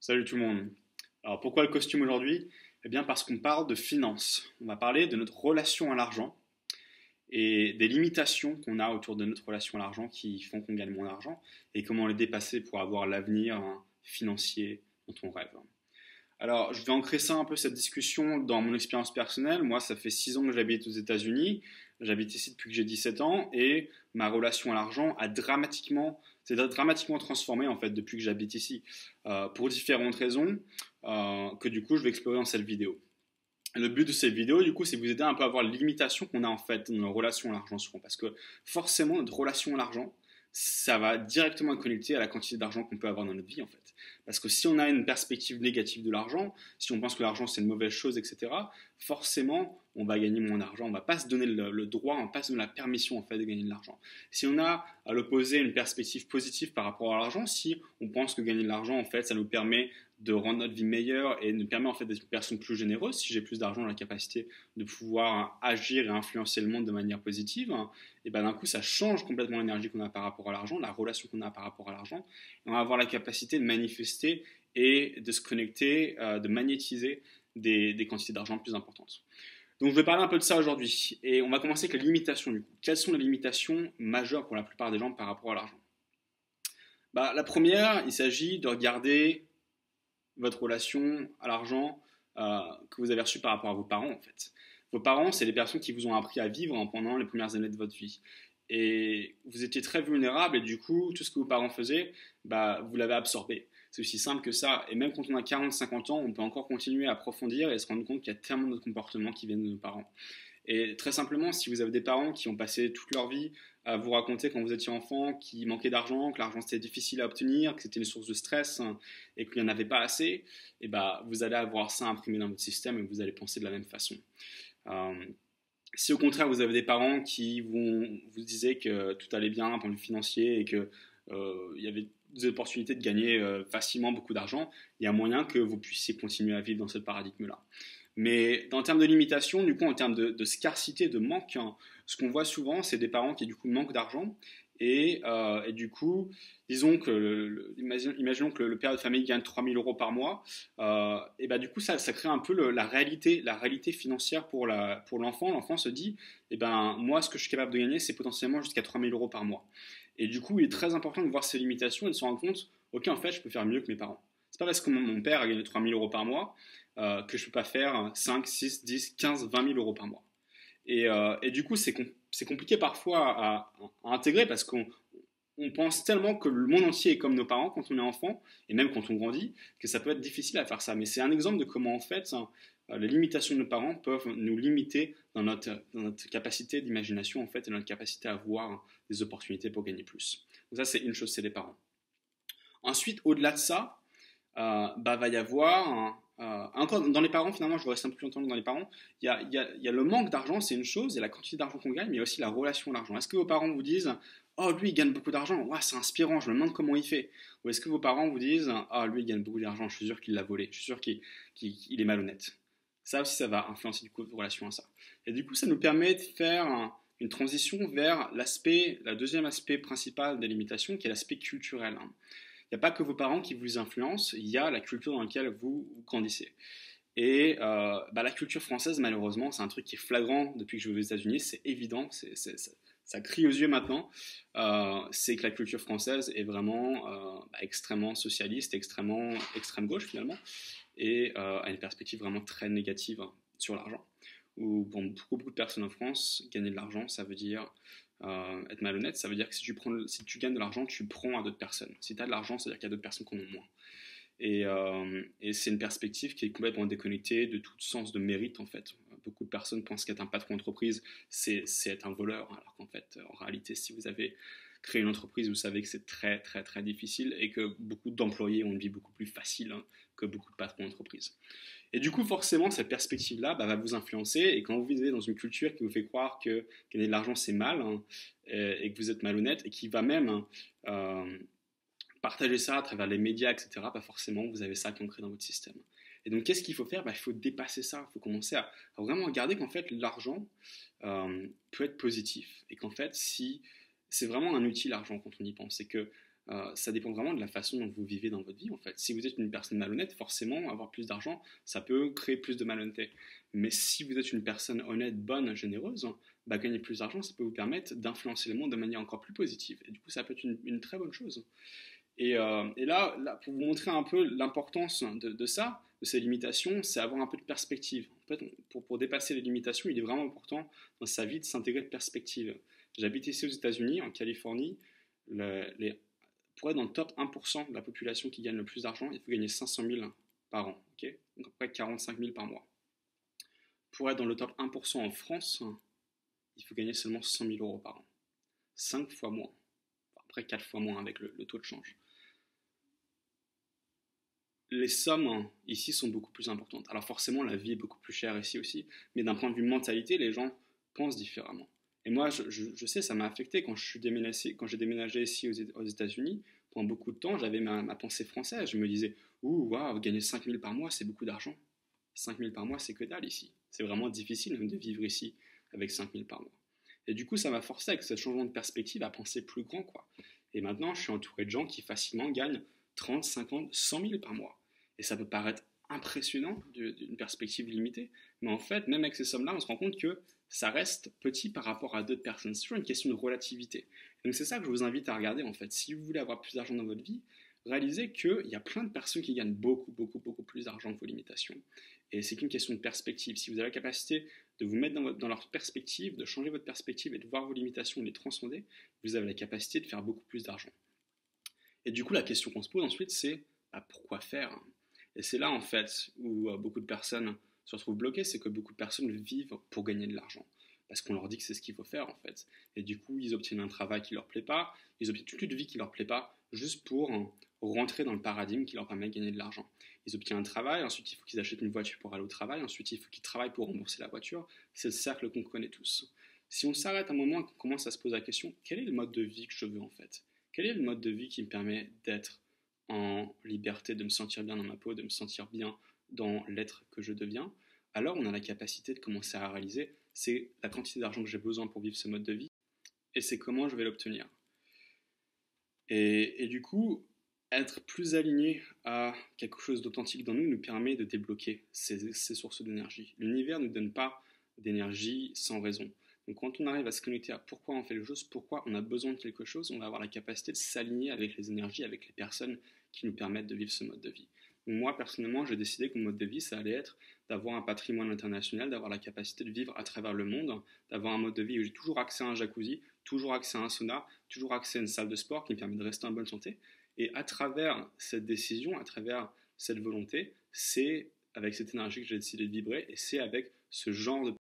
Salut tout le monde. Alors pourquoi le costume aujourd'hui? Eh bien parce qu'on parle de finance. On va parler de notre relation à l'argent et des limitations qu'on a autour de notre relation à l'argent qui font qu'on gagne moins d'argent et comment les dépasser pour avoir l'avenir financier dont on rêve. Alors je vais ancrer ça un peu cette discussion dans mon expérience personnelle. Moi ça fait 6 ans que j'habite aux États-Unis. J'habite ici depuis que j'ai 17 ans et ma relation à l'argent s'est dramatiquement transformée en fait depuis que j'habite ici pour différentes raisons que du coup je vais explorer dans cette vidéo. Le but de cette vidéo, du coup, c'est de vous aider un peu à voir les limitations qu'on a en fait dans nos relations à l'argent souvent. Parce que forcément, notre relation à l'argent, ça va directement être connecté à la quantité d'argent qu'on peut avoir dans notre vie en fait. Parce que si on a une perspective négative de l'argent, si on pense que l'argent c'est une mauvaise chose, etc., forcément, on va gagner moins d'argent. On ne va pas se donner le droit, on ne va pas se donner la permission en fait de gagner de l'argent. Si on a à l'opposé une perspective positive par rapport à l'argent, si on pense que gagner de l'argent en fait, ça nous permet de rendre notre vie meilleure et nous permet en fait d'être une personne plus généreuse. Si j'ai plus d'argent, j'ai la capacité de pouvoir agir et influencer le monde de manière positive, et ben d'un coup ça change complètement l'énergie qu'on a par rapport à l'argent, la relation qu'on a par rapport à l'argent, et on va avoir la capacité de manifester et de se connecter, de magnétiser des quantités d'argent plus importantes. Donc je vais parler un peu de ça aujourd'hui, et on va commencer avec les limitations du coup. Quelles sont les limitations majeures pour la plupart des gens par rapport à l'argent? La première, il s'agit de regarder votre relation à l'argent que vous avez reçue par rapport à vos parents en fait. Vos parents, c'est les personnes qui vous ont appris à vivre pendant les premières années de votre vie. Et vous étiez très vulnérable et du coup, tout ce que vos parents faisaient, vous l'avez absorbé. C'est aussi simple que ça. Et même quand on a 40-50 ans, on peut encore continuer à approfondir et se rendre compte qu'il y a tellement d'autres comportements qui viennent de nos parents. Et très simplement, si vous avez des parents qui ont passé toute leur vie à vous raconter quand vous étiez enfant qu'il manquait d'argent, que l'argent c'était difficile à obtenir, que c'était une source de stress et qu'il n'y en avait pas assez, et vous allez avoir ça imprimé dans votre système et vous allez penser de la même façon. Euh, Si au contraire vous avez des parents qui vous disaient que tout allait bien d'un point de vue financier et que il y avait des opportunités de gagner facilement beaucoup d'argent, il y a moyen que vous puissiez continuer à vivre dans ce paradigme-là. Mais en termes de limitation, du coup, en termes de scarcité, de manque, ce qu'on voit souvent, c'est des parents qui du coup manquent d'argent et du coup, disons que imaginons que le père de famille gagne 3 000 € par mois, et du coup ça crée un peu la réalité financière pour l'enfant. L'enfant se dit, moi ce que je suis capable de gagner c'est potentiellement jusqu'à 3 000 € par mois. Et du coup il est très important de voir ses limitations et de se rendre compte, ok en fait je peux faire mieux que mes parents. C'est pas parce que mon père a gagné 3 000 € par mois que je peux pas faire 5, 6, 10, 15, 20 000 € par mois. Et du coup, c'est compliqué parfois à intégrer parce qu'on pense tellement que le monde entier est comme nos parents quand on est enfant, et même quand on grandit, que ça peut être difficile à faire ça. Mais c'est un exemple de comment, en fait, les limitations de nos parents peuvent nous limiter dans notre capacité d'imagination, en fait, et notre capacité à voir des opportunités pour gagner plus. Donc ça, c'est une chose, c'est les parents. Ensuite, au-delà de ça, va y avoir encore dans les parents, finalement je vais rester un peu plus longtemps dans les parents, il y a le manque d'argent, c'est une chose, il y a la quantité d'argent qu'on gagne, mais il y a aussi la relation à l'argent. Est-ce que vos parents vous disent oh lui il gagne beaucoup d'argent, ouais, c'est inspirant, je me demande comment il fait? Ou est-ce que vos parents vous disent ah lui il gagne beaucoup d'argent, je suis sûr qu'il l'a volé, je suis sûr qu'il est malhonnête? Ça aussi ça va influencer du coup votre relation à ça. Et du coup ça nous permet de faire une transition vers la deuxième aspect principal des limitations, qui est l'aspect culturel. Il n'y a pas que vos parents qui vous influencent, il y a la culture dans laquelle vous grandissez. Et la culture française, malheureusement, c'est un truc qui est flagrant depuis que je vais aux États-Unis, c'est évident, ça crie aux yeux maintenant. C'est que la culture française est vraiment extrêmement socialiste, extrêmement extrême gauche finalement, et a une perspective vraiment très négative sur l'argent. Où pour beaucoup de personnes en France, gagner de l'argent, ça veut dire être malhonnête, ça veut dire que si tu gagnes de l'argent, tu prends à d'autres personnes. Si tu as de l'argent, ça veut dire qu'il y a d'autres personnes qui en ont moins. Et c'est une perspective qui est complètement déconnectée de tout sens de mérite en fait. Beaucoup de personnes pensent qu'être un patron d'entreprise, c'est être un voleur, alors qu'en fait, en réalité, si vous avez créé une entreprise, vous savez que c'est très très très difficile et que beaucoup d'employés ont une vie beaucoup plus facile que beaucoup de patrons d'entreprise. Et du coup, forcément, cette perspective-là va vous influencer. Et quand vous vivez dans une culture qui vous fait croire que gagner de l'argent, c'est mal, et que vous êtes malhonnête, et qui va même partager ça à travers les médias, etc., forcément, vous avez ça qui est ancré dans votre système. Et donc, qu'est-ce qu'il faut faire? Il faut dépasser ça. Il faut commencer à vraiment regarder qu'en fait, l'argent peut être positif. Et qu'en fait, si c'est vraiment un outil, l'argent, quand on y pense, c'est que Ça dépend vraiment de la façon dont vous vivez dans votre vie en fait. Si vous êtes une personne malhonnête, forcément avoir plus d'argent, ça peut créer plus de malhonnêteté. Mais si vous êtes une personne honnête, bonne, généreuse, bah, gagner plus d'argent, ça peut vous permettre d'influencer le monde de manière encore plus positive. Et du coup, ça peut être une très bonne chose. Et là, pour vous montrer un peu l'importance de ça, de ces limitations, c'est avoir un peu de perspective. En fait, pour dépasser les limitations, il est vraiment important dans sa vie de s'intégrer de perspective. J'habite ici aux États-Unis, en Californie. Pour être dans le top 1% de la population qui gagne le plus d'argent, il faut gagner 500 000 par an. Okay, donc à peu près 45 000 par mois. Pour être dans le top 1% en France, il faut gagner seulement 100 000 euros par an. 5 fois moins. Après 4 fois moins avec le taux de change. Les sommes ici sont beaucoup plus importantes. Alors forcément, la vie est beaucoup plus chère ici aussi, mais d'un point de vue mentalité, les gens pensent différemment. Et moi, je sais, ça m'a affecté quand j'ai déménagé ici aux États-Unis. Pendant beaucoup de temps, j'avais ma pensée française. Je me disais, ouh, waouh, gagner 5 000 par mois, c'est beaucoup d'argent. 5 000 par mois, c'est que dalle ici. C'est vraiment difficile même de vivre ici avec 5 000 par mois. Et du coup, ça m'a forcé avec ce changement de perspective à penser plus grand, quoi. Et maintenant, je suis entouré de gens qui facilement gagnent 30, 50, 100 000 par mois. Et ça peut paraître impressionnant d'une perspective limitée, mais en fait, même avec ces sommes-là, on se rend compte que ça reste petit par rapport à d'autres personnes. C'est toujours une question de relativité. Et donc c'est ça que je vous invite à regarder en fait. Si vous voulez avoir plus d'argent dans votre vie, réalisez qu'il y a plein de personnes qui gagnent beaucoup, beaucoup, beaucoup plus d'argent que vos limitations. Et c'est qu'une question de perspective. Si vous avez la capacité de vous mettre dans leur perspective, de changer votre perspective et de voir vos limitations et les transcender, vous avez la capacité de faire beaucoup plus d'argent. Et du coup, la question qu'on se pose ensuite, c'est pourquoi faire? Et c'est là, en fait, où beaucoup de personnes se retrouvent bloquées, c'est que beaucoup de personnes vivent pour gagner de l'argent. Parce qu'on leur dit que c'est ce qu'il faut faire, en fait. Et du coup, ils obtiennent un travail qui ne leur plaît pas, ils obtiennent toute une vie qui ne leur plaît pas, juste pour rentrer dans le paradigme qui leur permet de gagner de l'argent. Ils obtiennent un travail, ensuite il faut qu'ils achètent une voiture pour aller au travail, ensuite il faut qu'ils travaillent pour rembourser la voiture. C'est le cercle qu'on connaît tous. Si on s'arrête un moment et qu'on commence à se poser la question, quel est le mode de vie que je veux, en fait? Quel est le mode de vie qui me permet d'être en liberté, de me sentir bien dans ma peau, de me sentir bien dans l'être que je deviens, alors on a la capacité de commencer à réaliser c'est la quantité d'argent que j'ai besoin pour vivre ce mode de vie et c'est comment je vais l'obtenir. Et du coup, être plus aligné à quelque chose d'authentique dans nous permet de débloquer ces sources d'énergie. L'univers ne nous donne pas d'énergie sans raison. Donc quand on arrive à se connecter à pourquoi on fait les choses, pourquoi on a besoin de quelque chose, on va avoir la capacité de s'aligner avec les énergies, avec les personnes qui nous permettent de vivre ce mode de vie. Donc moi, personnellement, j'ai décidé que mon mode de vie, ça allait être d'avoir un patrimoine international, d'avoir la capacité de vivre à travers le monde, d'avoir un mode de vie où j'ai toujours accès à un jacuzzi, toujours accès à un sauna, toujours accès à une salle de sport qui me permet de rester en bonne santé. Et à travers cette décision, à travers cette volonté, c'est avec cette énergie que j'ai décidé de vibrer et c'est avec ce genre de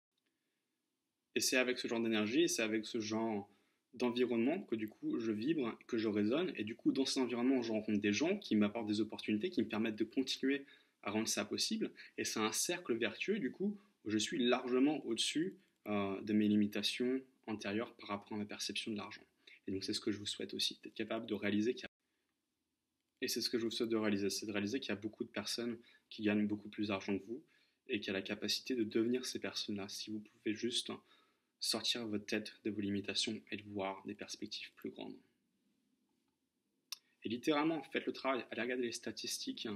et c'est avec ce genre d'énergie, et c'est avec ce genre d'environnement que du coup je vibre, que je résonne, et du coup dans cet environnement je rencontre des gens qui m'apportent des opportunités, qui me permettent de continuer à rendre ça possible, et c'est un cercle vertueux du coup où je suis largement au-dessus de mes limitations antérieures par rapport à ma perception de l'argent. Et donc c'est ce que je vous souhaite aussi, d'être capable de réaliser qu'il y a... Et c'est ce que je vous souhaite de réaliser, c'est de réaliser qu'il y a beaucoup de personnes qui gagnent beaucoup plus d'argent que vous, et qui a la capacité de devenir ces personnes-là, si vous pouvez juste sortir votre tête de vos limitations et de voir des perspectives plus grandes. Et littéralement, faites le travail, allez regarder les statistiques,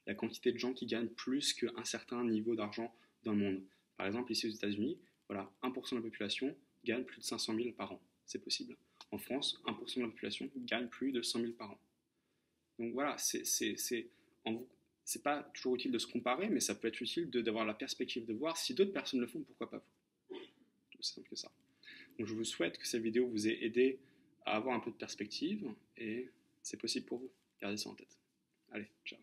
la quantité de gens qui gagnent plus qu'un certain niveau d'argent dans le monde. Par exemple, ici aux États-Unis, voilà, 1% de la population gagne plus de 500 000 par an. C'est possible. En France, 1% de la population gagne plus de 100 000 par an. Donc voilà, c'est pas toujours utile de se comparer, mais ça peut être utile d'avoir la perspective de voir si d'autres personnes le font, pourquoi pas vous. Tout aussi simple que ça. Donc je vous souhaite que cette vidéo vous ait aidé à avoir un peu de perspective et c'est possible pour vous. Gardez ça en tête. Allez, ciao.